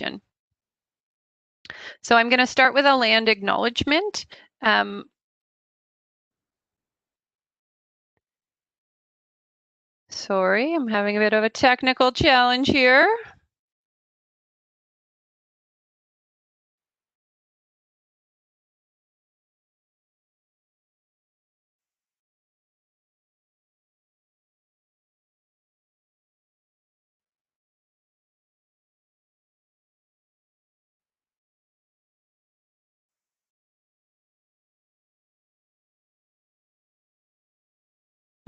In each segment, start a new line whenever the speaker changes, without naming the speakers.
information. So I'm going to start with a land acknowledgement. Sorry, I'm having a bit of a technical challenge here.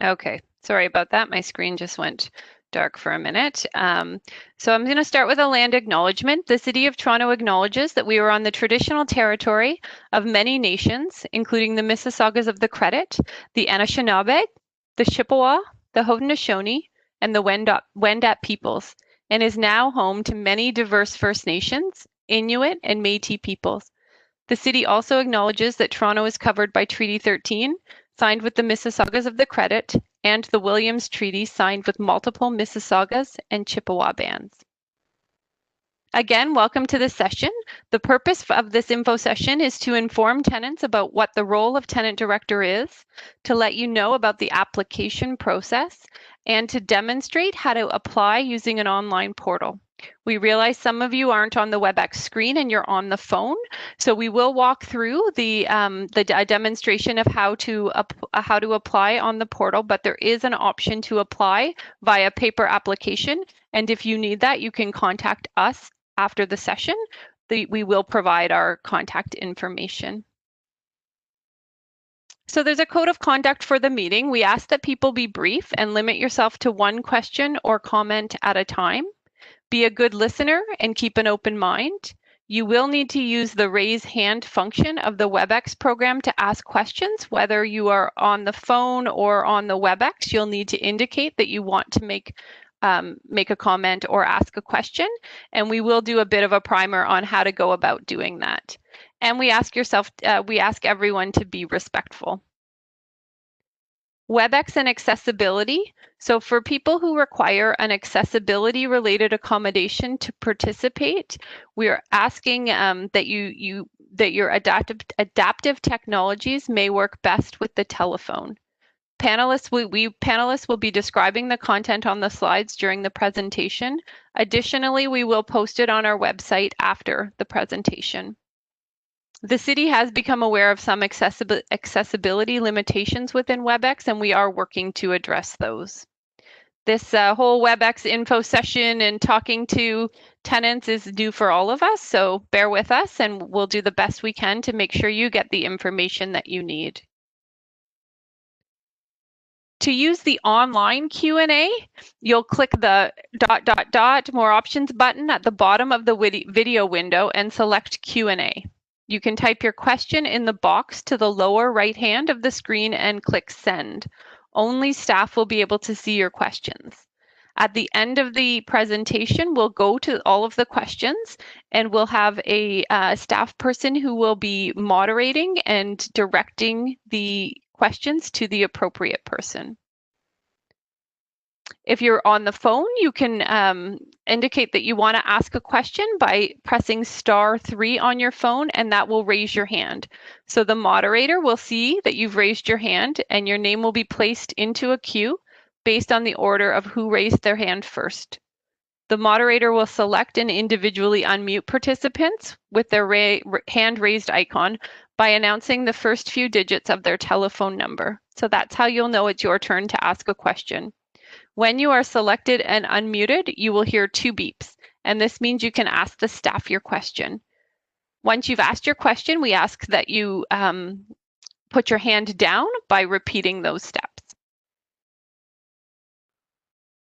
Okay, sorry about that. My screen just went dark for a minute. So I'm going to start with a land acknowledgement. The City of Toronto acknowledges that we are on the traditional territory of many nations, including the Mississaugas of the Credit, the Anishinaabe, the Chippewa, the Haudenosaunee, and the Wendat peoples, and is now home to many diverse First Nations, Inuit, and Métis peoples. The city also acknowledges that Toronto is covered by Treaty 13, signed with the Mississaugas of the Credit, and the Williams Treaty, signed with multiple Mississaugas and Chippewa bands. Again, welcome to this session. The purpose of this info session is to inform tenants about what the role of Tenant Director is, to let you know about the application process, and to demonstrate how to apply using an online portal. We realize some of you aren't on the WebEx screen and you're on the phone, so we will walk through the demonstration of how to apply on the portal, but there is an option to apply via paper application, and if you need that, you can contact us after the session. We will provide our contact information. So there's a code of conduct for the meeting. We ask that people be brief and limit yourself to one question or comment at a time. Be a good listener and keep an open mind. You will need to use the raise hand function of the WebEx program to ask questions. Whether you are on the phone or on the WebEx, you'll need to indicate that you want to make a comment or ask a question. And we will do a bit of a primer on how to go about doing that. And we ask everyone to be respectful. WebEx and accessibility. So for people who require an accessibility related accommodation to participate, we are asking that your adaptive technologies may work best with the telephone. Panelists will be describing the content on the slides during the presentation. Additionally, we will post it on our website after the presentation. The city has become aware of some accessibility limitations within WebEx, and we are working to address those. This whole WebEx info session and talking to tenants is new for all of us, so bear with us and we'll do the best we can to make sure you get the information that you need. To use the online Q&A, you'll click the ... more options button at the bottom of the video window and select Q&A. You can type your question in the box to the lower right hand of the screen and click send. Only staff will be able to see your questions. At the end of the presentation, we'll go to all of the questions and we'll have a staff person who will be moderating and directing the questions to the appropriate person. If you're on the phone, you can indicate that you want to ask a question by pressing *3 on your phone, and that will raise your hand. So the moderator will see that you've raised your hand and your name will be placed into a queue based on the order of who raised their hand first. The moderator will select and individually unmute participants with their hand raised icon by announcing the first few digits of their telephone number. So that's how you'll know it's your turn to ask a question. When you are selected and unmuted, you will hear 2 beeps, and this means you can ask the staff your question. Once you've asked your question, we ask that you put your hand down by repeating those steps.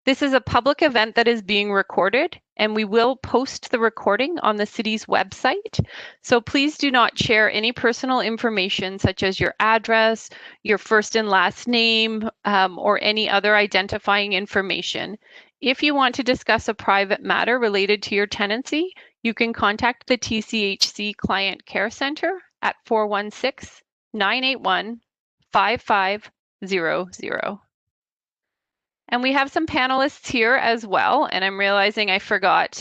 This is a public event that is being recorded, and we will post the recording on the city's website. So please do not share any personal information such as your address, your first and last name, or any other identifying information. If you want to discuss a private matter related to your tenancy, you can contact the TCHC Client Care Center at 416-981-5500. And we have some panelists here as well, and I'm realizing I forgot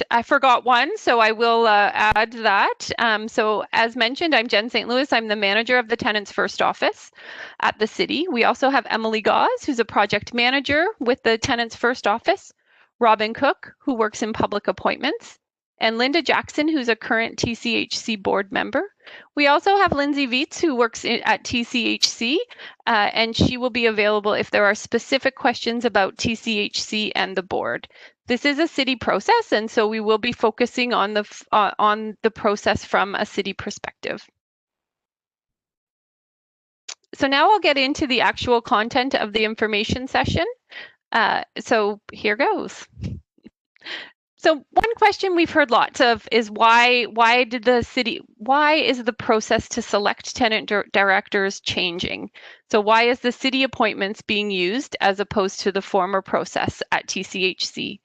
one, so I will add that. So as mentioned, I'm Jen St. Louis. I'm the manager of the Tenants First office at the city. We also have Emily Gauze, who's a project manager with the Tenants First office, Robin Cook, who works in public appointments, and Linda Jackson, who's a current TCHC board member. We also have Lindsay Vietz, who works at TCHC, and she will be available if there are specific questions about TCHC and the board. This is a city process, and so we will be focusing on the process from a city perspective. So now I'll get into the actual content of the information session. So here goes. So one question we've heard lots of is why is the process to select tenant directors changing? So why is the city appointments being used as opposed to the former process at TCHC?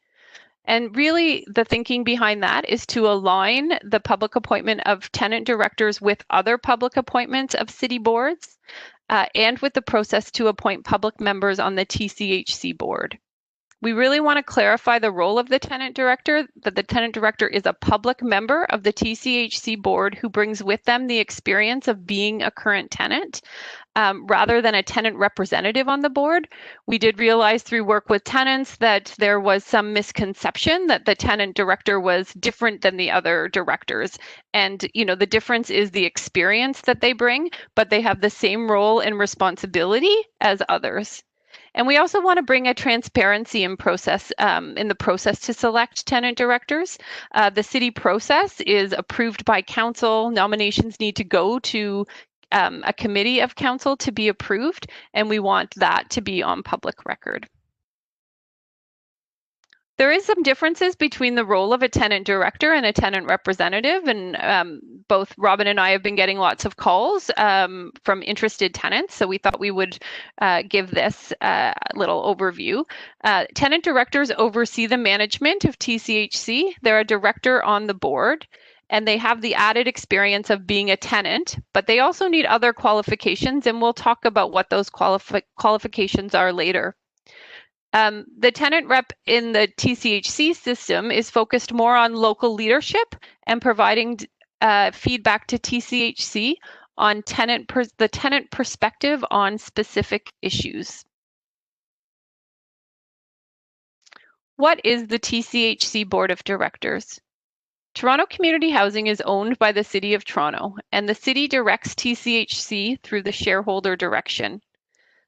And really the thinking behind that is to align the public appointment of tenant directors with other public appointments of city boards and with the process to appoint public members on the TCHC board. We really want to clarify the role of the tenant director, that the tenant director is a public member of the TCHC board who brings with them the experience of being a current tenant, rather than a tenant representative on the board. We did realize through work with tenants that there was some misconception that the tenant director was different than the other directors. And, the difference is the experience that they bring, but they have the same role and responsibility as others. And we also want to bring a transparency in the process to select tenant directors. The city process is approved by council. Nominations need to go to a committee of council to be approved, and we want that to be on public record. There is some differences between the role of a tenant director and a tenant representative, and both Robin and I have been getting lots of calls from interested tenants, so we thought we would give this little overview. Tenant directors oversee the management of TCHC. They're a director on the board, and they have the added experience of being a tenant, but they also need other qualifications, and we'll talk about what those qualifications are later. The tenant rep in the TCHC system is focused more on local leadership and providing feedback to TCHC on the tenant perspective on specific issues. What is the TCHC Board of Directors? Toronto Community Housing is owned by the City of Toronto, and the City directs TCHC through the shareholder direction.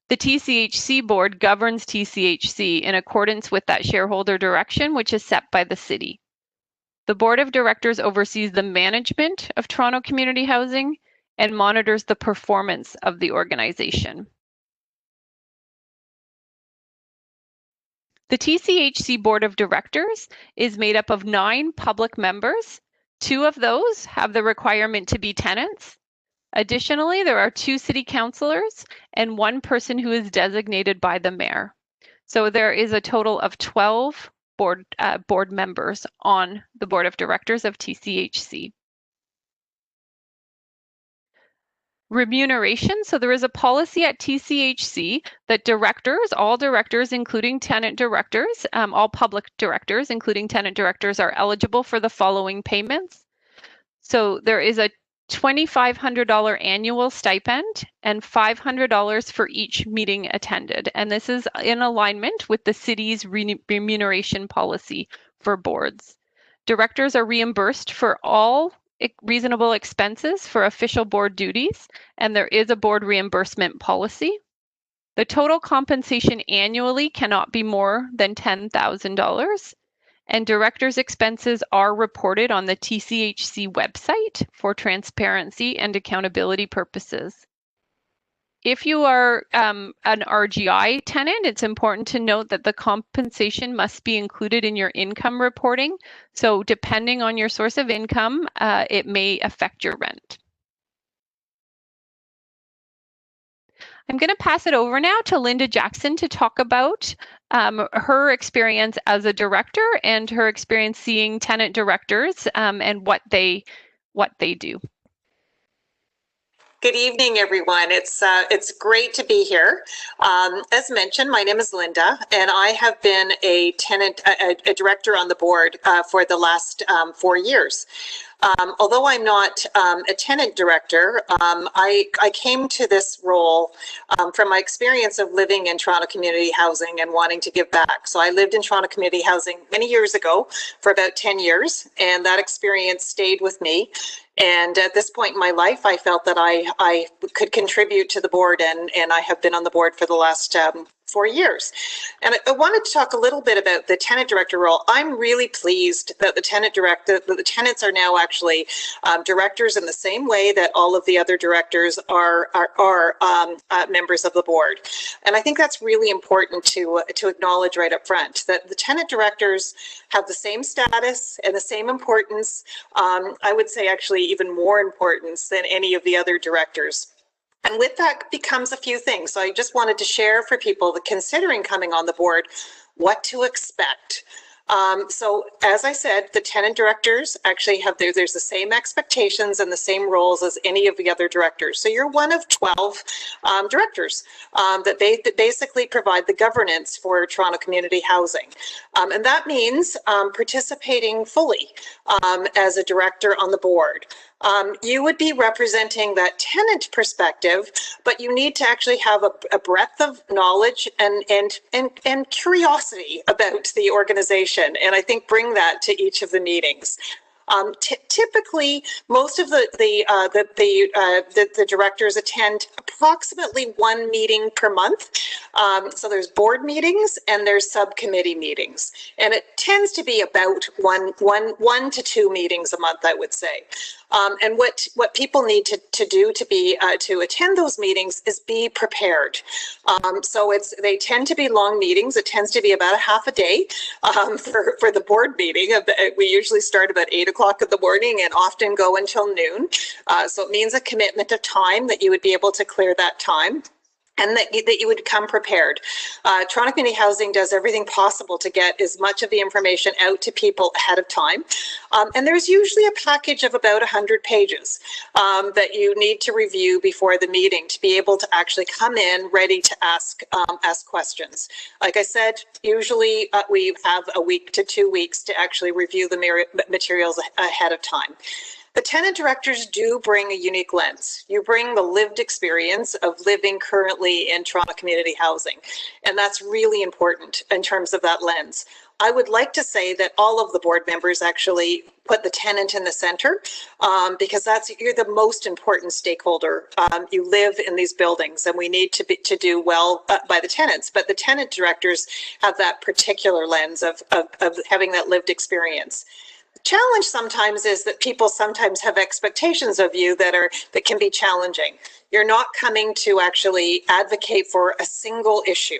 The TCHC board governs TCHC in accordance with that shareholder direction, which is set by the city. The board of directors oversees the management of Toronto Community Housing and monitors the performance of the organization. The TCHC board of directors is made up of 9 public members. 2 of those have the requirement to be tenants. Additionally, there are 2 city councillors and 1 person who is designated by the mayor. So there is a total of 12 board members on the board of directors of TCHC. Remuneration. So there is a policy at TCHC that all directors, including tenant directors, all public directors, including tenant directors, are eligible for the following payments. So there is a $2,500 annual stipend and $500 for each meeting attended. And this is in alignment with the city's remuneration policy for boards. Directors are reimbursed for all reasonable expenses for official board duties, and there is a board reimbursement policy. The total compensation annually cannot be more than $10,000. And directors' expenses are reported on the TCHC website for transparency and accountability purposes. If you are an RGI tenant, it's important to note that the compensation must be included in your income reporting. So depending on your source of income, it may affect your rent. I'm going to pass it over now to Linda Jackson to talk about her experience as a director and her experience seeing tenant directors and what they do.
Good evening, everyone. It's great to be here. As mentioned, my name is Linda, and I have been a director on the board for the last 4 years. Although I'm not a tenant director, I came to this role from my experience of living in Toronto community housing and wanting to give back. So I lived in Toronto community housing many years ago for about 10 years, and that experience stayed with me. And at this point in my life, I felt that I could contribute to the board, and I have been on the board for the last 4 years. And I wanted to talk a little bit about the tenant director role. I'm really pleased that the tenants are now actually directors in the same way that all of the other directors are members of the board. And I think that's really important to acknowledge right up front, that the tenant directors have the same status and the same importance. I would say actually even more importance than any of the other directors. And with that becomes a few things. So I just wanted to share for people that considering coming on the board, what to expect. So as I said, the tenant directors actually have, there's the same expectations and the same roles as any of the other directors. So you're one of 12 directors that basically provide the governance for Toronto community housing. And that means participating fully as a director on the board. You would be representing that tenant perspective, but you need to actually have a breadth of knowledge and curiosity about the organization, and I think bring that to each of the meetings. Typically, most of the directors attend approximately 1 meeting per month. So there's board meetings and there's subcommittee meetings, and it tends to be about one to 2 meetings a month, I would say. And what people need to do to attend those meetings is be prepared. So they tend to be long meetings. It tends to be about a half a day for the board meeting. We usually start about 8 o'clock in the morning and often go until noon. So it means a commitment of time that you would be able to clear that time, and that you would come prepared. Toronto Community Housing does everything possible to get as much of the information out to people ahead of time. And there's usually a package of about 100 pages that you need to review before the meeting to be able to actually come in ready to ask questions. Like I said, usually we have a week to 2 weeks to actually review the materials ahead of time. The tenant directors do bring a unique lens. You bring the lived experience of living currently in Toronto community housing, and that's really important in terms of that lens. I would like to say that all of the board members actually put the tenant in the center because you're the most important stakeholder. You live in these buildings, and we need to do well by the tenants, but the tenant directors have that particular lens of having that lived experience. Challenge sometimes is that people sometimes have expectations of you that can be challenging. You're not coming to actually advocate for a single issue.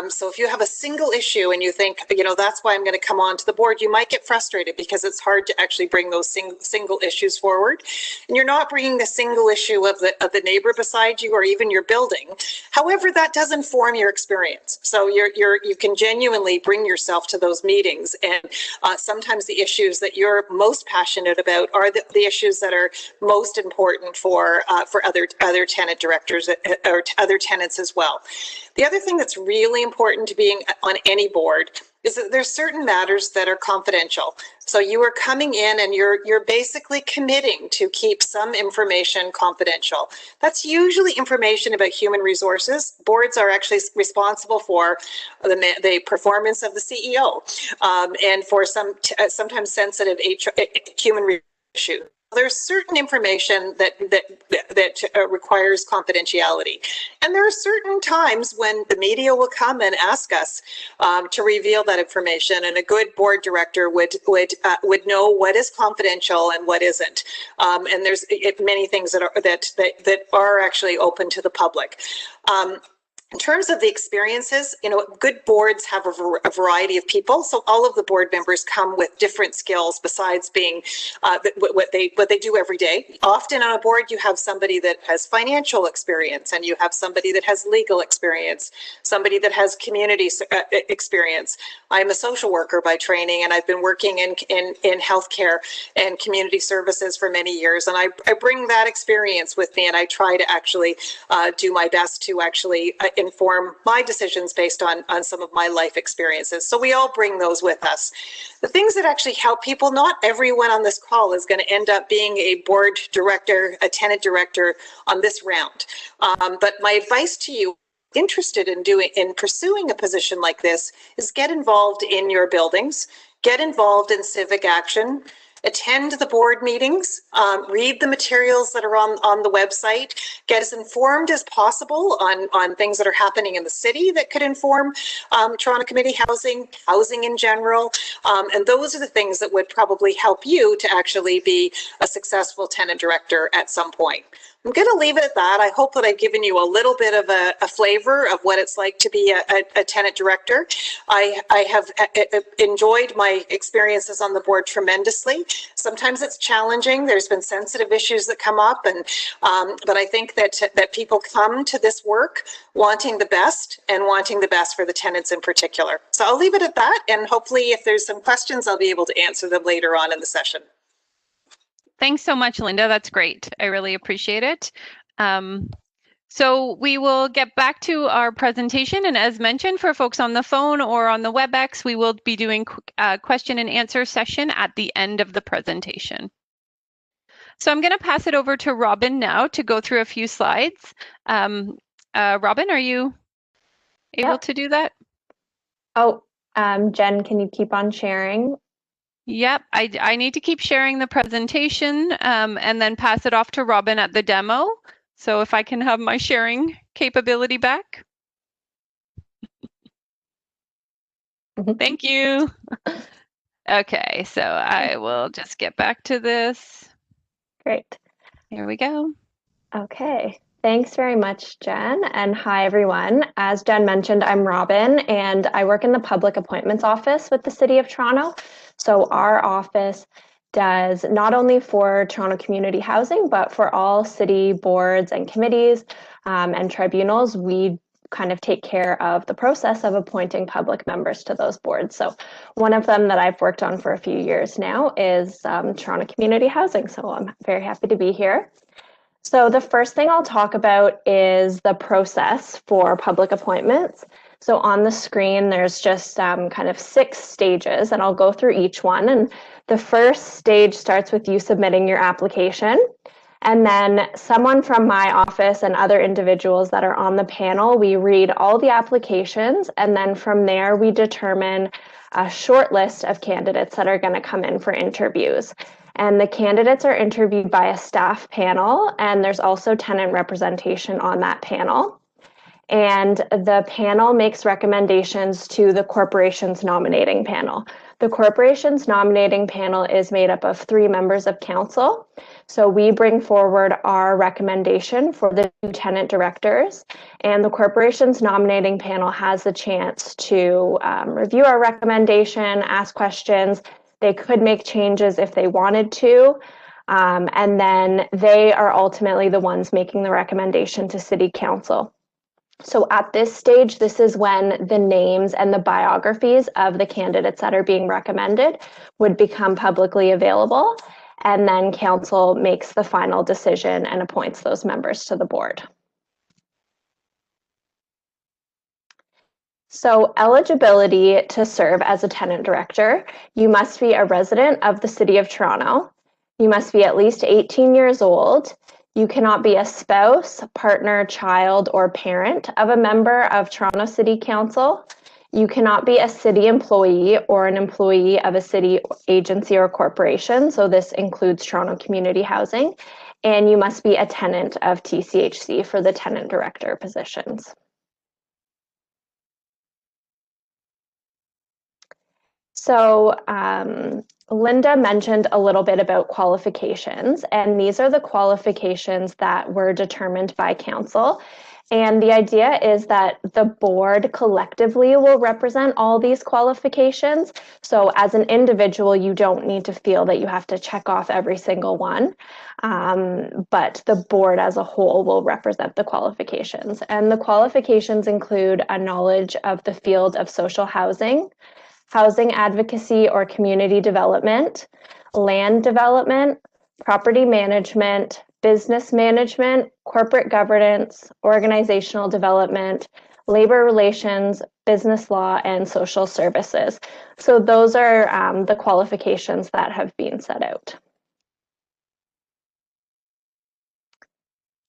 So if you have a single issue and you think, that's why I'm going to come on to the board, you might get frustrated because it's hard to actually bring those single issues forward. And you're not bringing the single issue of the neighbor beside you or even your building. However, that does inform your experience. So you can genuinely bring yourself to those meetings. And sometimes the issues that you're most passionate about are the issues that are most important for other tenant directors or other tenants as well. The other thing that's really important to being on any board is that there's certain matters that are confidential. So you are coming in and you're basically committing to keep some information confidential. That's usually information about human resources. Boards are actually responsible for the performance of the CEO and for sometimes sensitive human issues. There's certain information that requires confidentiality, and there are certain times when the media will come and ask us to reveal that information, and a good board director would know what is confidential and what isn't. And there's many things that are actually open to the public. In terms of the experiences, good boards have a variety of people. So all of the board members come with different skills besides being what they do every day. Often on a board, you have somebody that has financial experience, and you have somebody that has legal experience, somebody that has community experience. I'm a social worker by training, and I've been working in healthcare and community services for many years. And I bring that experience with me, and I try to actually do my best to actually inform my decisions based on some of my life experiences. So we all bring those with us. The things that actually help people, not everyone on this call is going to end up being a board director, a tenant director on this round. But my advice to you, interested in pursuing a position like this, is get involved in your buildings, get involved in civic action, attend the board meetings, read the materials that are on the website, get as informed as possible on things that are happening in the city that could inform Toronto Community housing in general. And those are the things that would probably help you to actually be a successful tenant director at some point. I'm going to leave it at that. I hope that I've given you a little bit of a flavor of what it's like to be a tenant director. I have enjoyed my experiences on the board tremendously. Sometimes it's challenging. There's been sensitive issues that come up, and but I think that people come to this work wanting the best, and wanting the best for the tenants in particular. So I'll leave it at that, and hopefully if there's some questions, I'll be able to answer them later on in the session.
Thanks so much, Linda. That's great. I really appreciate it. So we will get back to our presentation. And as mentioned, for folks on the phone or on the WebEx, we will be doing a question and answer session at the end of the presentation. So I'm going to pass it over to Robin now to go through a few slides. Robin, are you able to do that?
Oh, Jen, can you keep on sharing?
Yep, I need to keep sharing the presentation and then pass it off to Robin at the demo. So if I can have my sharing capability back. Thank you. Okay, so I will just get back to this.
Great.
Here we go.
Okay. Thanks very much, Jen, and hi, everyone. As Jen mentioned, I'm Robin, and I work in the Public Appointments Office with the City of Toronto. So our office does not only for Toronto Community Housing, but for all city boards and committees and tribunals. We kind of take care of the process of appointing public members to those boards. So one of them that I've worked on for a few years now is Toronto Community Housing. So I'm very happy to be here. So the first thing I'll talk about is the process for public appointments. So on the screen, there's just kind of 6 stages, and I'll go through each one. And the first stage starts with you submitting your application. And then someone from my office and other individuals that are on the panel, we read all the applications, and then from there we determine a short list of candidates that are going to come in for interviews. And the candidates are interviewed by a staff panel, and there's also tenant representation on that panel. And the panel makes recommendations to the corporation's nominating panel. The corporation's nominating panel is made up of 3 members of council. So we bring forward our recommendation for the 2 tenant directors, and the corporation's nominating panel has the chance to review our recommendation, ask questions. They could make changes if they wanted to, and then they are ultimately the ones making the recommendation to City Council. So at this stage, this is when the names and the biographies of the candidates that are being recommended would become publicly available, and then Council makes the final decision and appoints those members to the board. So eligibility to serve as a tenant director, you must be a resident of the City of Toronto. You must be at least 18 years old. You cannot be a spouse, partner, child, or parent of a member of Toronto City Council. You cannot be a city employee or an employee of a city agency or corporation. So this includes Toronto Community Housing. And you must be a tenant of TCHC for the tenant director positions. So Linda mentioned a little bit about qualifications, and these are the qualifications that were determined by council. And the idea is that the board collectively will represent all these qualifications. So as an individual, you don't need to feel that you have to check off every single one, but the board as a whole will represent the qualifications. And the qualifications include a knowledge of the field of social housing, housing advocacy or community development, land development, property management, business management, corporate governance, organizational development, labor relations, business law, and social services. So those are the qualifications that have been set out.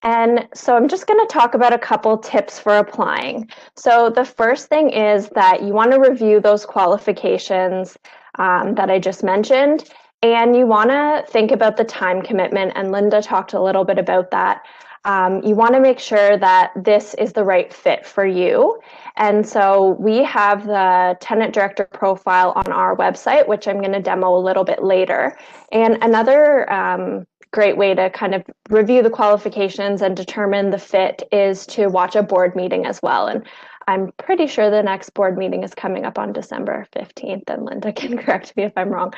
And so I'm just going to talk about a couple tips for applying. So the first thing is that you want to review those qualifications that I just mentioned, and you want to think about the time commitment, and Linda talked a little bit about that. You want to make sure that this is the right fit for you. And so we have the Tenant Director profile on our website, which I'm going to demo a little bit later. And another great way to kind of review the qualifications and determine the fit is to watch a board meeting as well. And I'm pretty sure the next board meeting is coming up on December 15th, and Linda can correct me if I'm wrong.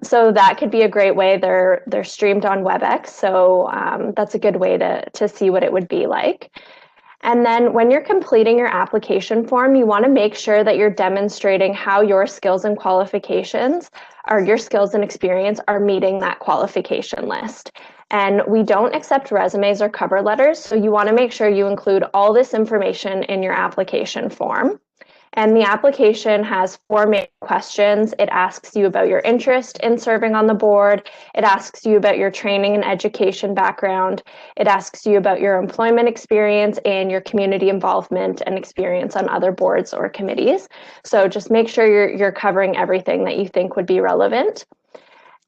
So that could be a great way. They're streamed on WebEx, so that's a good way to see what it would be like. And then when you're completing your application form, you want to make sure that you're demonstrating how your skills and qualifications, or your skills and experience, are meeting that qualification list. And we don't accept resumes or cover letters, so you want to make sure you include all this information in your application form. And the application has 4 main questions. It asks you about your interest in serving on the board. It asks you about your training and education background. It asks you about your employment experience and your community involvement and experience on other boards or committees. So just make sure you're covering everything that you think would be relevant.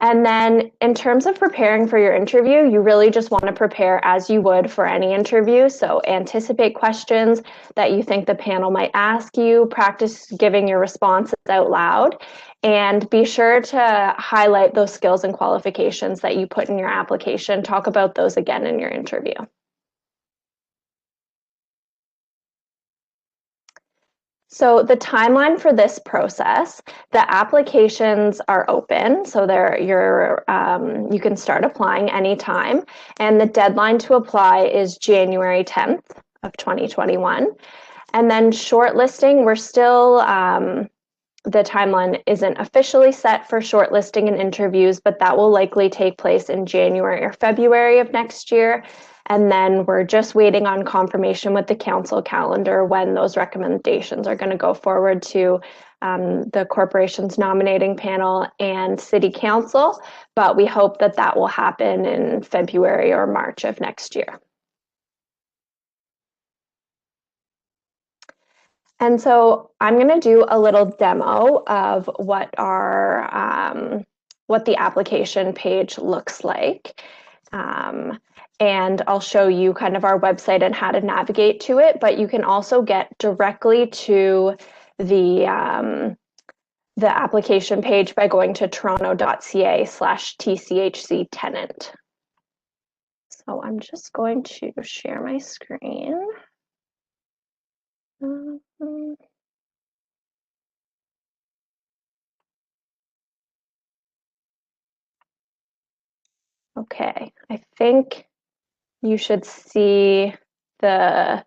And then in terms of preparing for your interview, you really just want to prepare as you would for any interview. So anticipate questions that you think the panel might ask you, practice giving your responses out loud, and be sure to highlight those skills and qualifications that you put in your application. Talk about those again in your interview. So the timeline for this process, the applications are open, so you can start applying anytime, and the deadline to apply is January 10th of 2021. And then shortlisting, we're still, the timeline isn't officially set for shortlisting and interviews, but that will likely take place in January or February of next year. And then we're just waiting on confirmation with the council calendar when those recommendations are going to go forward to the corporation's nominating panel and city council. But we hope that that will happen in February or March of next year. And so I'm going to do a little demo of what what the application page looks like. And I'll show you kind of our website and how to navigate to it, but you can also get directly to the application page by going to toronto.ca/TCHC tenant. So I'm just going to share my screen. Okay, I think you should see the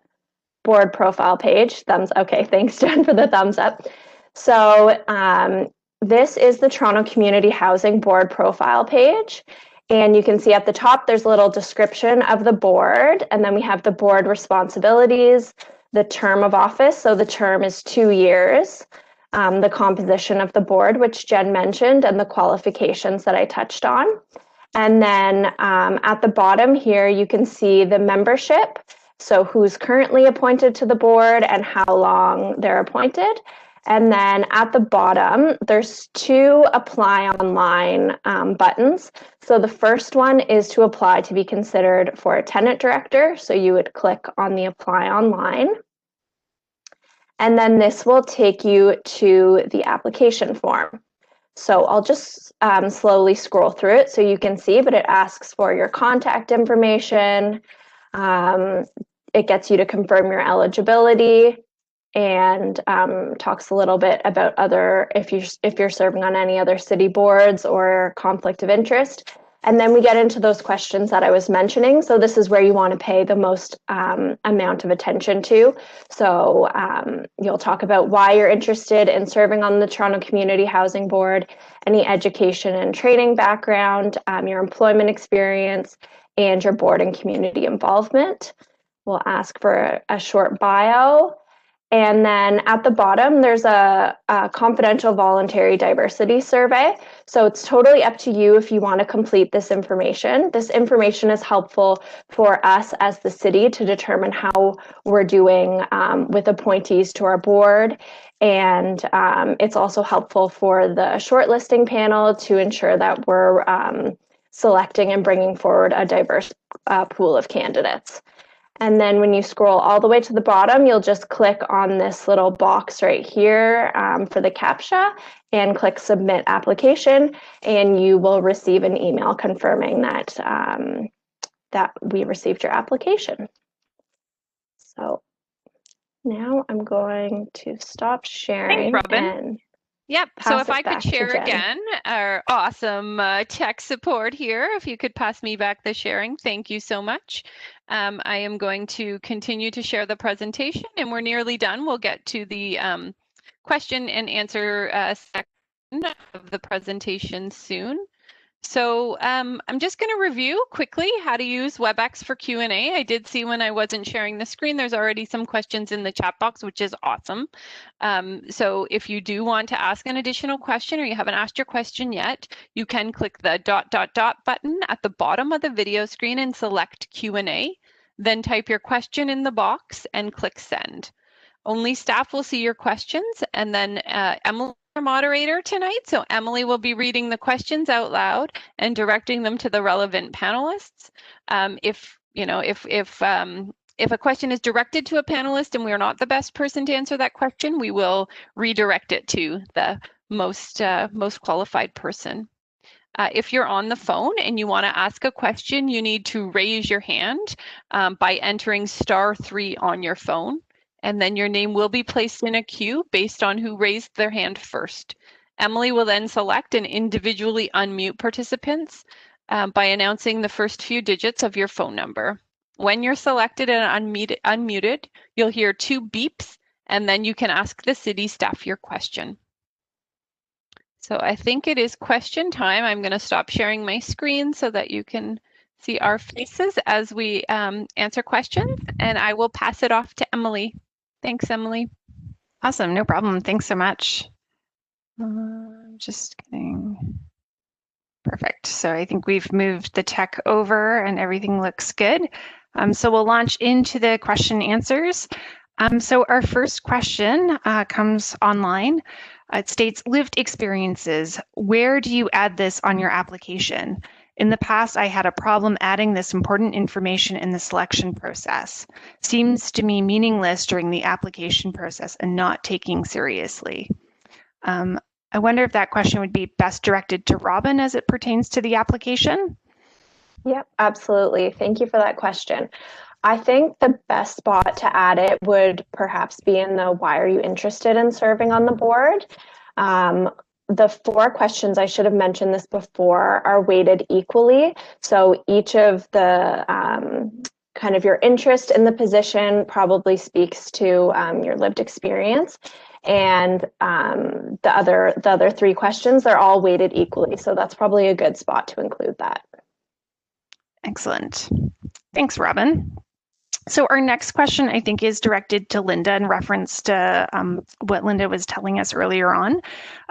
board profile page. Okay, thanks, Jen, for the thumbs up. So this is the Toronto Community Housing Board profile page. And you can see at the top, there's a little description of the board. And then we have the board responsibilities, the term of office. So the term is 2 years. The composition of the board, which Jen mentioned, and the qualifications that I touched on. And then at the bottom here, you can see the membership. So who's currently appointed to the board and how long they're appointed. And then at the bottom, there's 2 apply online buttons. So the first one is to apply to be considered for a tenant director. So you would click on the apply online. And then this will take you to the application form. So I'll just slowly scroll through it so you can see, but it asks for your contact information, it gets you to confirm your eligibility, and talks a little bit about if you're serving on any other city boards or conflict of interest. And then we get into those questions that I was mentioning. So this is where you want to pay the most amount of attention to. So you'll talk about why you're interested in serving on the Toronto Community Housing Board, any education and training background, your employment experience, and your board and community involvement. We'll ask for a short bio. And then at the bottom, there's a confidential voluntary diversity survey. So it's totally up to you if you want to complete this information. This information is helpful for us as the city to determine how we're doing with appointees to our board. And it's also helpful for the shortlisting panel to ensure that we're selecting and bringing forward a diverse pool of candidates. And then when you scroll all the way to the bottom, you'll just click on this little box right here for the CAPTCHA and click Submit Application, and you will receive an email confirming that, that we received your application. So now I'm going to stop sharing.
Thanks, Robin.
And
yep. So if I could share again, our awesome tech support here, if you could pass me back the sharing, thank you so much. I am going to continue to share the presentation, and we're nearly done. We'll get to the question and answer section of the presentation soon. So I'm just going to review quickly how to use WebEx for Q&A. I did see when I wasn't sharing the screen, there's already some questions in the chat box, which is awesome. So if you do want to ask an additional question or you haven't asked your question yet, you can click the ... button at the bottom of the video screen and select Q&A. Then type your question in the box and click send. Only staff will see your questions, and then Emily, our moderator tonight, so Emily will be reading the questions out loud and directing them to the relevant panelists. If a question is directed to a panelist and we're not the best person to answer that question, we will redirect it to the most qualified person. If you're on the phone and you want to ask a question, you need to raise your hand by entering *3 on your phone. And then your name will be placed in a queue based on who raised their hand first. Emily will then select and individually unmute participants by announcing the first few digits of your phone number. When you're selected and unmuted, you'll hear 2 beeps, and then you can ask the city staff your question. So I think it is question time. I'm going to stop sharing my screen so that you can see our faces as we answer questions, and I will pass it off to Emily. Thanks, Emily.
Awesome, no problem. Thanks so much. Just kidding. Perfect. So I think we've moved the tech over and everything looks good. So we'll launch into the question answers. So our first question comes online. It states, lived experiences. Where do you add this on your application? In the past, I had a problem adding this important information in the selection process. Seems to me meaningless during the application process and not taking seriously. I wonder if that question would be best directed to Robin as it pertains to the application?
Yep, absolutely. Thank you for that question. I think the best spot to add it would perhaps be in the why are you interested in serving on the board? The 4 questions, I should have mentioned this before, are weighted equally. So each of the kind of your interest in the position probably speaks to your lived experience. And the other 3 questions, they're all weighted equally. So that's probably a good spot to include that.
Excellent. Thanks, Robin. So our next question, I think, is directed to Linda in reference to what Linda was telling us earlier on.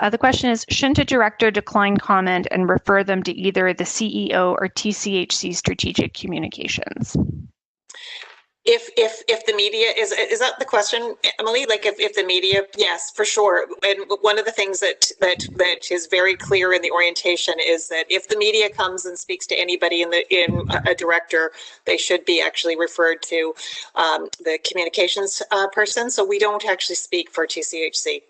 The question is, shouldn't a director decline comment and refer them to either the CEO or TCHC Strategic Communications?
If the media is that the question, Emily? Like if the media, yes, for sure. And one of the things that is very clear in the orientation is that if the media comes and speaks to anybody in a director, they should be actually referred to the communications person. So we don't actually speak for TCHC.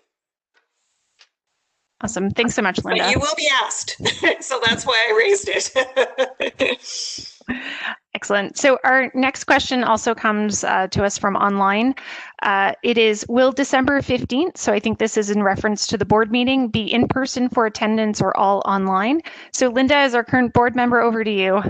Awesome. Thanks so much, Linda.
But you will be asked. So that's why I raised it.
Excellent. Excellent. So our next question also comes to us from online. It is, will December 15th, so I think this is in reference to the board meeting, be in person for attendance or all online? So Linda, as our current board member, over to you.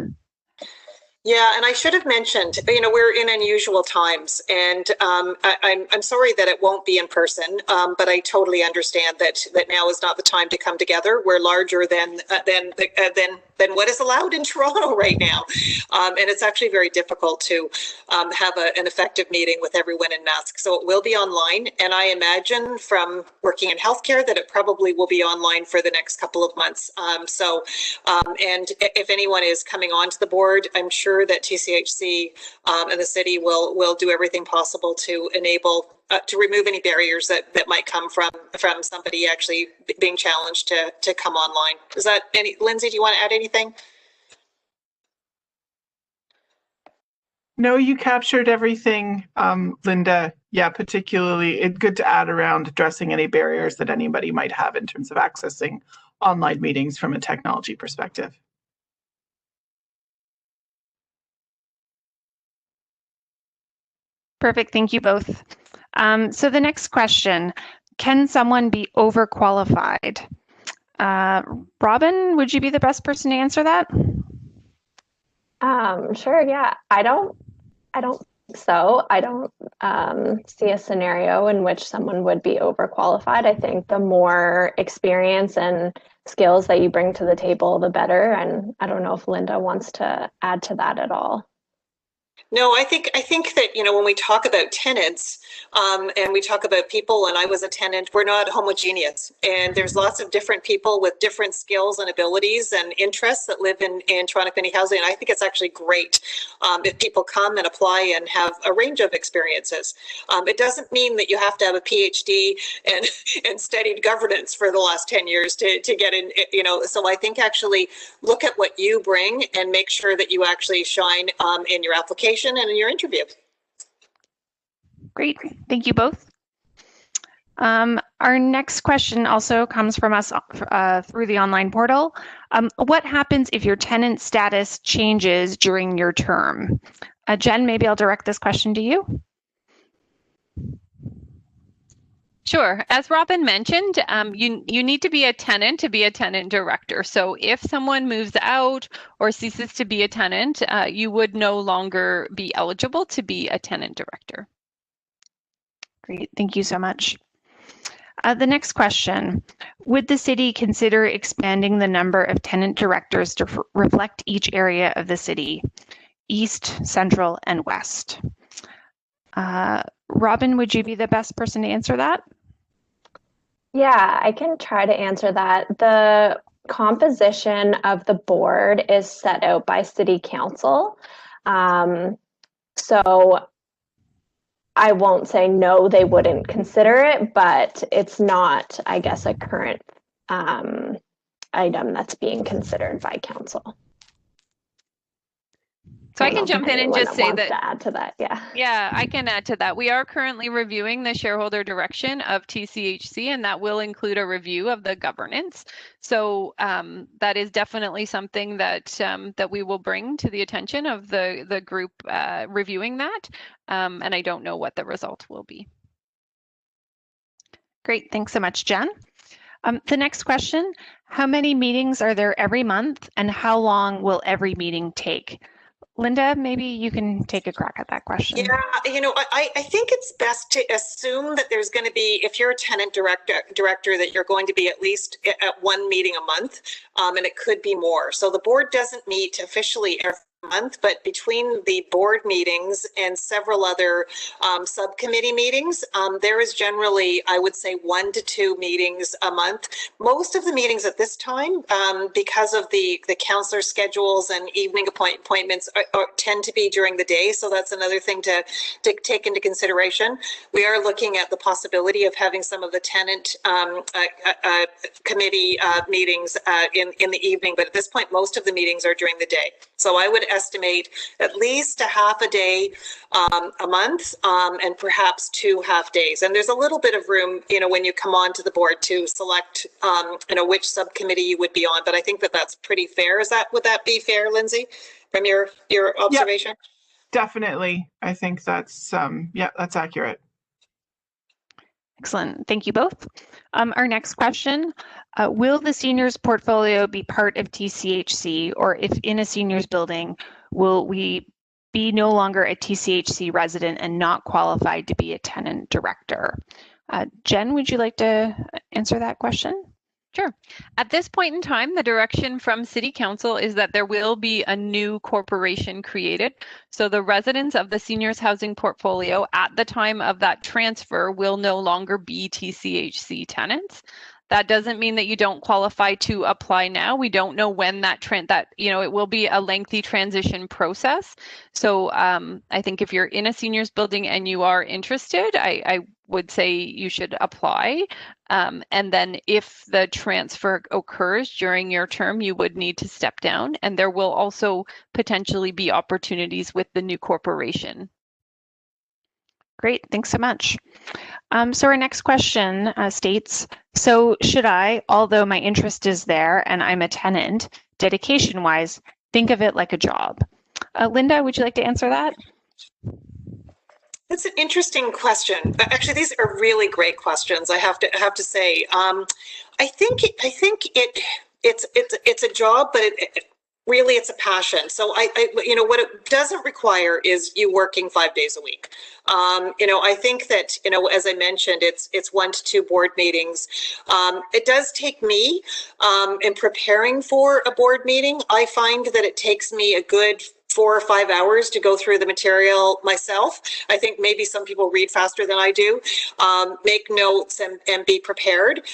Yeah, and I should have mentioned, we're in unusual times, and I'm sorry that it won't be in person, but I totally understand that now is not the time to come together. We're larger than what is allowed in Toronto right now, and it's actually very difficult to have an effective meeting with everyone in masks. So it will be online, and I imagine from working in healthcare that it probably will be online for the next couple of months. And if anyone is coming onto the board, I'm sure that TCHC and the city will do everything possible to enable to remove any barriers that might come from somebody actually being challenged to come online. Is that any, Lindsay, do you want to add anything?
No, you captured everything, Linda. Yeah, particularly it's good to add around addressing any barriers that anybody might have in terms of accessing online meetings from a technology perspective.
Perfect. Thank you both. So the next question, can someone be overqualified? Robin, would you be the best person to answer that?
Sure. Yeah, I don't think so. I don't see a scenario in which someone would be overqualified. I think the more experience and skills that you bring to the table, the better. And I don't know if Linda wants to add to that at all.
No, I think that, when we talk about tenants and we talk about people, and I was a tenant, we're not homogeneous. And there's lots of different people with different skills and abilities and interests that live in Toronto community housing. And I think it's actually great if people come and apply and have a range of experiences. It doesn't mean that you have to have a PhD and studied governance for the last 10 years to get in, so I think actually look at what you bring and make sure that you actually shine in your application and in your interview.
Great, thank you both. Our next question also comes from us through the online portal. What happens if your tenant status changes during your term? Jen, maybe I'll direct this question to you.
Sure. As Robin mentioned, you need to be a tenant to be a tenant director. So if someone moves out or ceases to be a tenant, you would no longer be eligible to be a tenant director.
Great, thank you so much. The next question, would the city consider expanding the number of tenant directors to reflect each area of the city, East, Central, and West? Robin, would you be the best person to answer that?
Yeah, I can try to answer that. The composition of the board is set out by City Council. So I won't say no, they wouldn't consider it, but it's not, I guess, a current item that's being considered by council.
So I can jump in and just say that.
To add to that, yeah.
Yeah, I can add to that. We are currently reviewing the shareholder direction of TCHC, and that will include a review of the governance. So that is definitely something that that we will bring to the attention of the group reviewing that. And I don't know what the result will be.
Great, thanks so much, Jen. The next question, how many meetings are there every month, and how long will every meeting take? Linda, maybe you can take a crack at that question.
Yeah, I think it's best to assume that there's going to be, if you're a tenant director, that you're going to be at least at one meeting a month, and it could be more. So the board doesn't meet officially every month, but between the board meetings and several other subcommittee meetings, there is generally, I would say, 1 to 2 meetings a month. Most of the meetings at this time, because of the councillor schedules and evening appointments, tend to be during the day. So that's another thing to take into consideration. We are looking at the possibility of having some of the tenant committee meetings in the evening, but at this point, most of the meetings are during the day. So I would estimate at least a half a day a month, and perhaps 2 half days. And there's a little bit of room, when you come on to the board to select, which subcommittee you would be on. But I think that that's pretty fair. Would that be fair, Lindsay? from your observation?
Yep, definitely. I think that's yeah, that's accurate.
Excellent. Thank you both. Our next question, will the seniors portfolio be part of TCHC, or if in a seniors building, will we be no longer a TCHC resident and not qualified to be a tenant director? Jen, would you like to answer that question?
Sure. At this point in time, the direction from City Council is that there will be a new corporation created. So the residents of the seniors housing portfolio at the time of that transfer will no longer be TCHC tenants. That doesn't mean that you don't qualify to apply now. We don't know when it will be a lengthy transition process. So I think if you're in a seniors building and you are interested, I would say you should apply. And then if the transfer occurs during your term, you would need to step down, and there will also potentially be opportunities with the new corporation.
Great, thanks so much. So our next question states, so should I, although my interest is there and I'm a tenant, dedication-wise, think of it like a job? Linda, would you like to answer that?
That's an interesting question. Actually, these are really great questions. I have to say, I think it's a job, but really it's a passion. So what it doesn't require is you working 5 days a week. I think that, as I mentioned, it's 1 to 2 board meetings. It does take me in preparing for a board meeting. I find that it takes me a good 4 or 5 hours to go through the material myself. I think maybe some people read faster than I do, make notes and be prepared.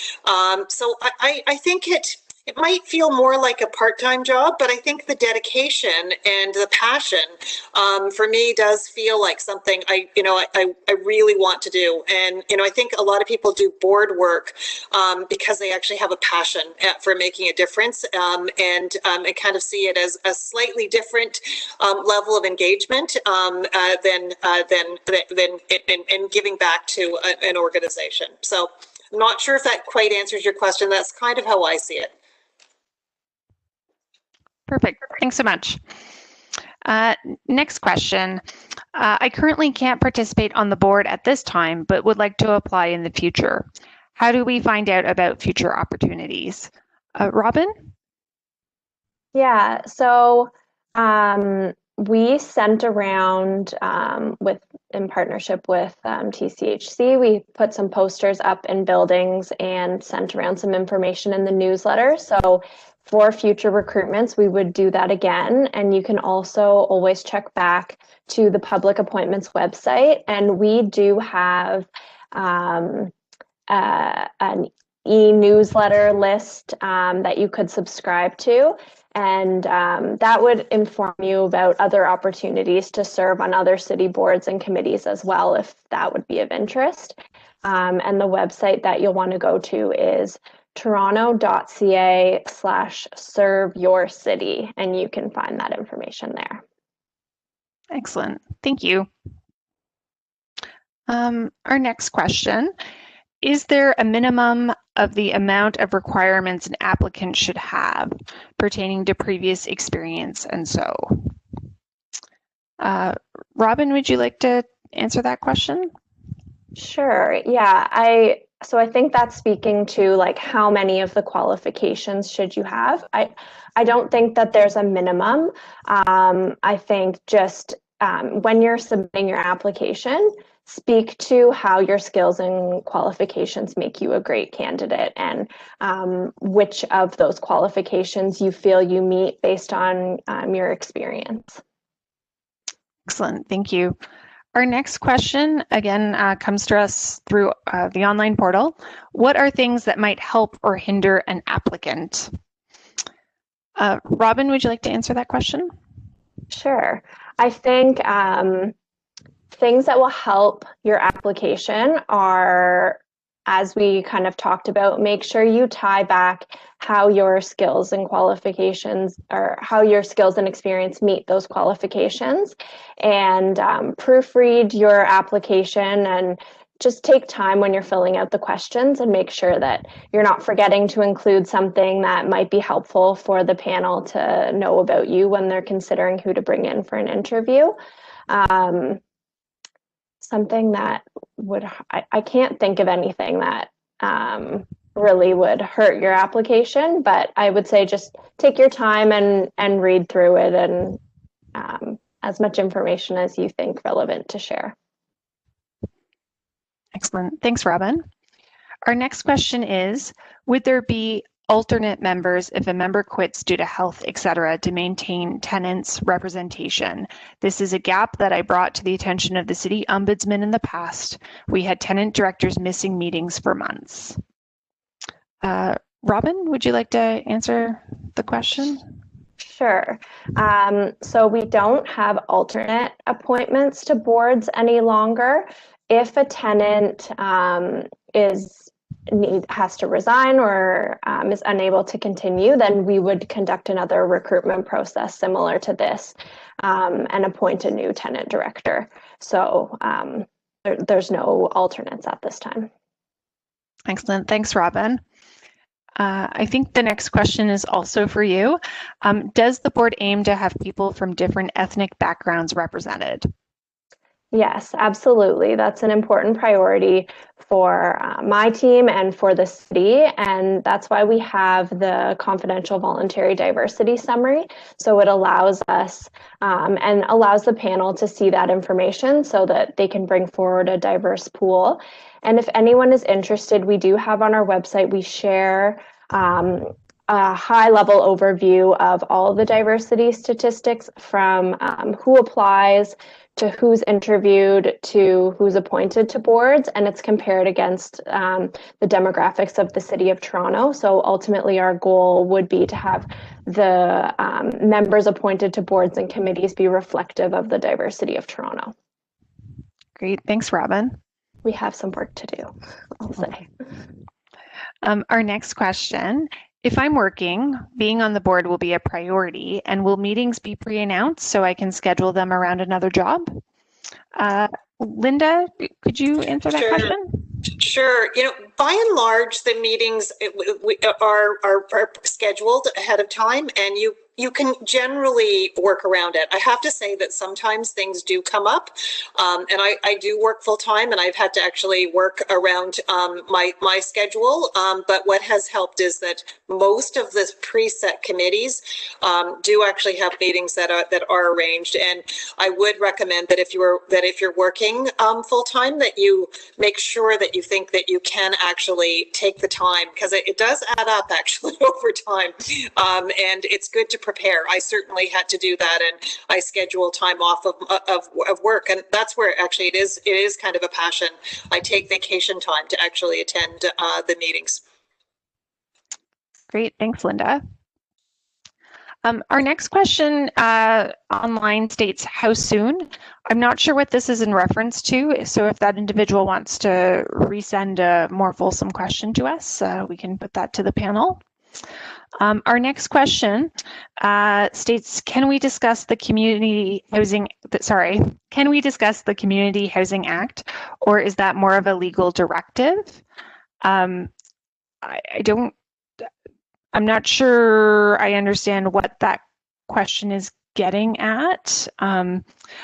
So I think it might feel more like a part-time job, but I think the dedication and the passion for me does feel like something I really want to do. And, I think a lot of people do board work because they actually have a passion for making a difference and kind of see it as a slightly different level of engagement than giving back to an organization. So I'm not sure if that quite answers your question. That's kind of how I see it.
Perfect. Thanks so much. Next question. I currently can't participate on the board at this time, but would like to apply in the future. How do we find out about future opportunities? Robin?
Yeah, so we sent around in partnership with TCHC, we put some posters up in buildings and sent around some information in the newsletter. So for future recruitments, we would do that again. And you can also always check back to the public appointments website. And we do have an e-newsletter list that you could subscribe to. And that would inform you about other opportunities to serve on other city boards and committees as well, if that would be of interest. And the website that you'll want to go to is toronto.ca/serveyourcity, and you can find that information there.
Excellent. Thank you. Our next question. Is there a minimum of the amount of requirements an applicant should have pertaining to previous experience and so? Robin, would you like to answer that question?
Sure. Yeah. So I think that's speaking to like how many of the qualifications should you have. I don't think that there's a minimum. I think just when you're submitting your application, speak to how your skills and qualifications make you a great candidate, and which of those qualifications you feel you meet based on your experience.
Excellent, thank you. Our next question, again, comes to us through the online portal. What are things that might help or hinder an applicant? Robin, would you like to answer that question?
Sure. I think things that will help your application are, as we kind of talked about, make sure you tie back how your skills and qualifications, or how your skills and experience meet those qualifications, and proofread your application and just take time when you're filling out the questions and make sure that you're not forgetting to include something that might be helpful for the panel to know about you when they're considering who to bring in for an interview. Something that would, I can't think of anything that really would hurt your application, but I would say just take your time and read through it, and as much information as you think relevant to share.
Excellent. Thanks, Robin. Our next question is, would there be alternate members if a member quits due to health, etc., to maintain tenants' representation? This is a gap that I brought to the attention of the city ombudsman in the past. We had tenant directors missing meetings for months. Robin, would you like to answer the question?
Sure. So we don't have alternate appointments to boards any longer. If a tenant has to resign or is unable to continue, then we would conduct another recruitment process similar to this and appoint a new tenant director. So there's no alternates at this time.
Excellent. Thanks, Robin. I think the next question is also for you. Does the board aim to have people from different ethnic backgrounds represented?
Yes, absolutely. That's an important priority for my team and for the city. And that's why we have the confidential voluntary diversity summary. So it allows us and allows the panel to see that information so that they can bring forward a diverse pool. And if anyone is interested, we do have on our website, we share a high-level overview of all the diversity statistics from who applies to who's interviewed to who's appointed to boards, and it's compared against the demographics of the City of Toronto. So ultimately our goal would be to have the members appointed to boards and committees be reflective of the diversity of Toronto.
Great, thanks, Robin.
We have some work to do, I'll say.
Our next question. If I'm working, being on the board will be a priority, and will meetings be pre-announced so I can schedule them around another job? Linda, could you answer that question?
Sure. You know, by and large, the meetings are scheduled ahead of time, and you can generally work around it. I have to say that sometimes things do come up, and I do work full time, and I've had to actually work around my schedule. But what has helped is that most of the preset committees do actually have meetings that are arranged. And I would recommend that if you're working full time, that you make sure that you think that you can actually take the time, because it does add up actually over time, and it's good to prepare. I certainly had to do that, and I schedule time off of work, and that's where actually it is kind of a passion. I take vacation time to actually attend the meetings.
Great, thanks, Linda. Our next question online states, how soon? I'm not sure what this is in reference to, so if that individual wants to resend a more fulsome question to us, we can put that to the panel. Our next question states, can we discuss the Community Housing Act, or is that more of a legal directive? I'm not sure I understand what that question is getting at.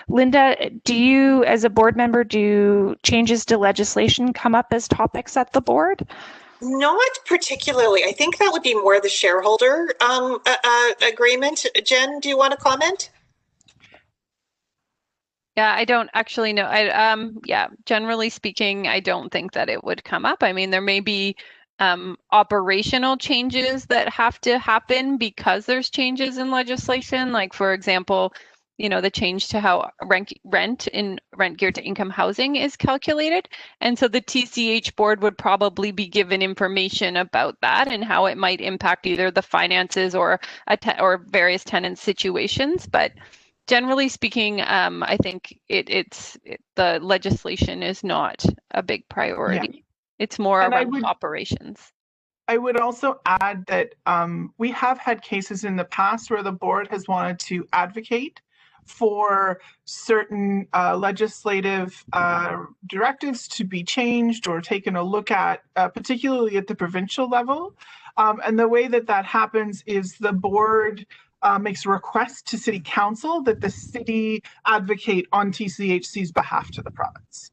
Linda, do you, as a board member, do changes to legislation come up as topics at the board?
Not particularly. I think that would be more the shareholder agreement. Jen, do you want to comment?
Yeah, I don't actually know. Yeah, generally speaking, I don't think that it would come up. I mean, there may be operational changes that have to happen because there's changes in legislation. Like, for example, you know, the change to how rent geared to income housing is calculated. And so the TCH board would probably be given information about that and how it might impact either the finances or various tenant situations. But generally speaking, I think the legislation is not a big priority. Yeah. It's more around operations.
I would also add that we have had cases in the past where the board has wanted to advocate for certain legislative directives to be changed or taken a look at, particularly at the provincial level. And the way that that happens is the board makes a request to City Council that the city advocate on TCHC's behalf to the province.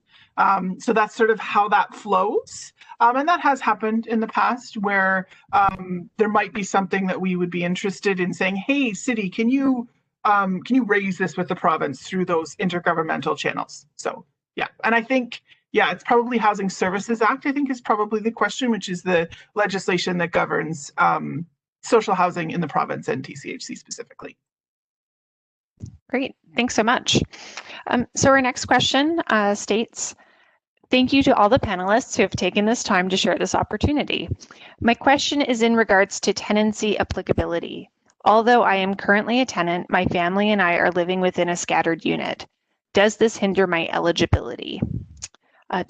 So that's sort of how that flows. And that has happened in the past where there might be something that we would be interested in saying, hey, city, can you raise this with the province through those intergovernmental channels? So, yeah. And I think, yeah, it's probably Housing Services Act, I think is probably the question, which is the legislation that governs social housing in the province and TCHC specifically.
Great, thanks so much. So our next question states, thank you to all the panelists who have taken this time to share this opportunity. My question is in regards to tenancy applicability. Although I am currently a tenant, my family and I are living within a scattered unit. Does this hinder my eligibility?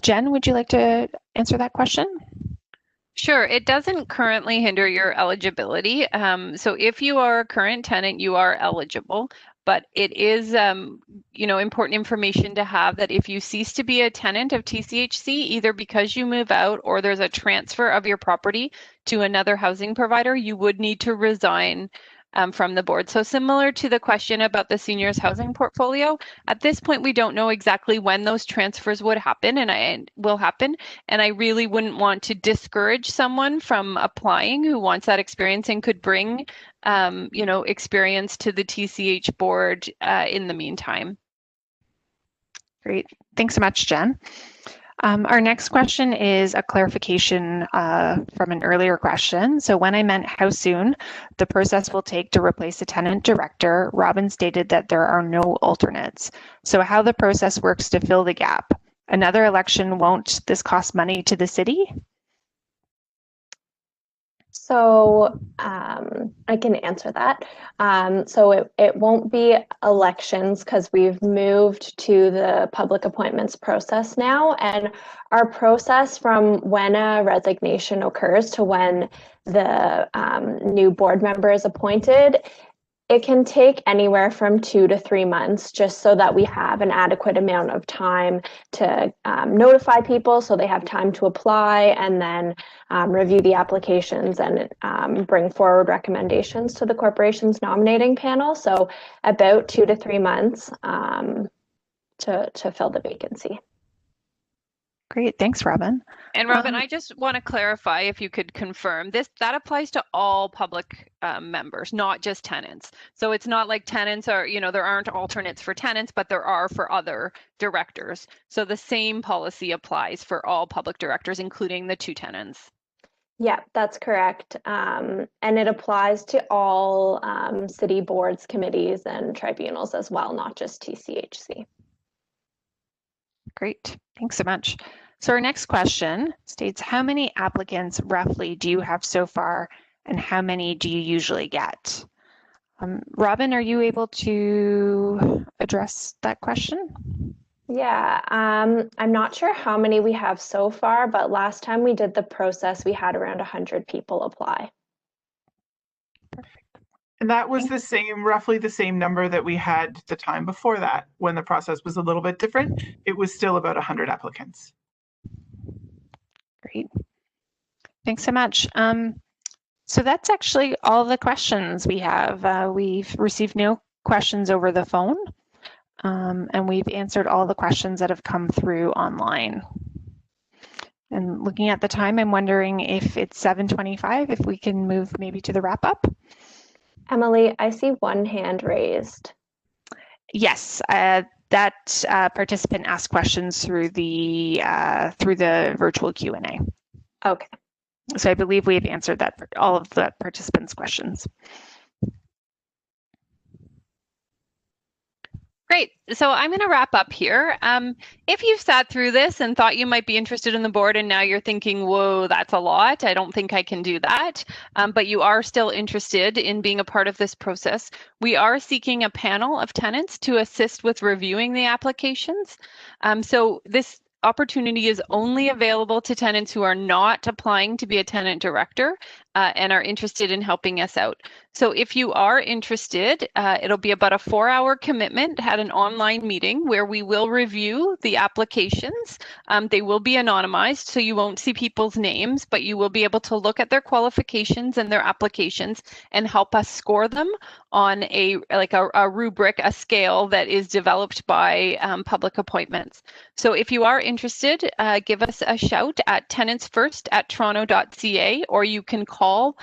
Jen, would you like to answer that question?
Sure, it doesn't currently hinder your eligibility. So if you are a current tenant, you are eligible, but it is, important information to have that if you cease to be a tenant of TCHC, either because you move out or there's a transfer of your property to another housing provider, you would need to resign from the board. So similar to the question about the seniors housing portfolio, at this point, we don't know exactly when those transfers would happen and I really wouldn't want to discourage someone from applying who wants that experience and could bring, experience to the TCH board in the meantime.
Great. Thanks so much, Jen. Our next question is a clarification from an earlier question. So when I meant how soon the process will take to replace a tenant director, Robin stated that there are no alternates. So how the process works to fill the gap? Another election, won't this cost money to the city?
So I can answer that. So it won't be elections because we've moved to the public appointments process now. And our process from when a resignation occurs to when the new board member is appointed, it can take anywhere from 2 to 3 months just so that we have an adequate amount of time to notify people so they have time to apply and then review the applications and bring forward recommendations to the corporation's nominating panel. So about 2 to 3 months to fill the vacancy.
Great, thanks, Robin.
And Robin, I just want to clarify, if you could confirm that applies to all public members, not just tenants. So it's not like tenants are, there aren't alternates for tenants, but there are for other directors. So the same policy applies for all public directors, including the 2 tenants.
Yeah, that's correct. And it applies to all city boards, committees, and tribunals as well, not just TCHC.
Great, thanks so much. So our next question states, how many applicants roughly do you have so far and how many do you usually get? Robin, are you able to address that question?
Yeah, I'm not sure how many we have so far, but last time we did the process, we had around 100 people apply.
Perfect.
And that was the same, roughly the same number that we had the time before that. When the process was a little bit different, it was still about 100 applicants.
Great. Thanks so much. So that's actually all the questions we have. We've received no questions over the phone, and we've answered all the questions that have come through online. And looking at the time, I'm wondering if it's 7:25, if we can move maybe to the wrap up.
Emily, I see one hand raised.
Yes, that participant asked questions through the virtual Q&A.
Okay.
So I believe we've answered all of the participants' questions.
Great. So I'm going to wrap up here. If you've sat through this and thought you might be interested in the board and now you're thinking, whoa, that's a lot, I don't think I can do that, but you are still interested in being a part of this process, we are seeking a panel of tenants to assist with reviewing the applications. So this opportunity is only available to tenants who are not applying to be a tenant director. and are interested in helping us out. So if you are interested, it'll be about a 4-hour commitment at an online meeting where we will review the applications. They will be anonymized, so you won't see people's names, but you will be able to look at their qualifications and their applications and help us score them on a rubric, a scale that is developed by Public Appointments. So if you are interested, give us a shout at tenantsfirst@toronto.ca, or you can call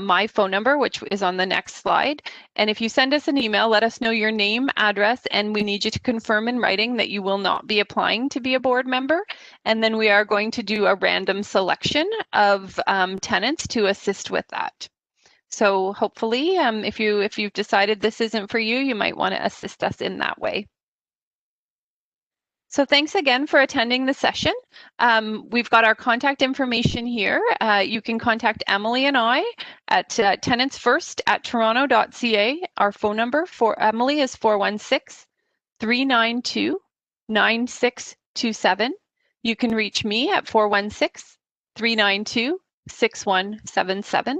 my phone number, which is on the next slide. And if you send us an email, let us know your name, address, and we need you to confirm in writing that you will not be applying to be a board member. And then we are going to do a random selection of tenants to assist with that. So hopefully, if you've decided this isn't for you, you might want to assist us in that way. So thanks again for attending the session. We've got our contact information here. You can contact Emily and I at tenantsfirst@toronto.ca. Our phone number for Emily is 416-392-9627. You can reach me at 416-392-6177.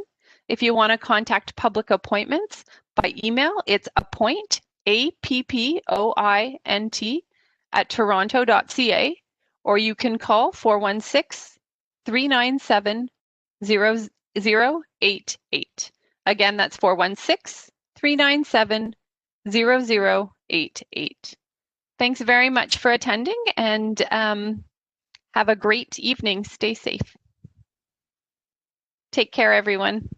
If you want to contact Public Appointments by email, it's appoint, APPOINT, @toronto.ca, or you can call 416-397-0088. Again, that's 416-397-0088. Thanks very much for attending, and have a great evening. Stay safe. Take care, everyone.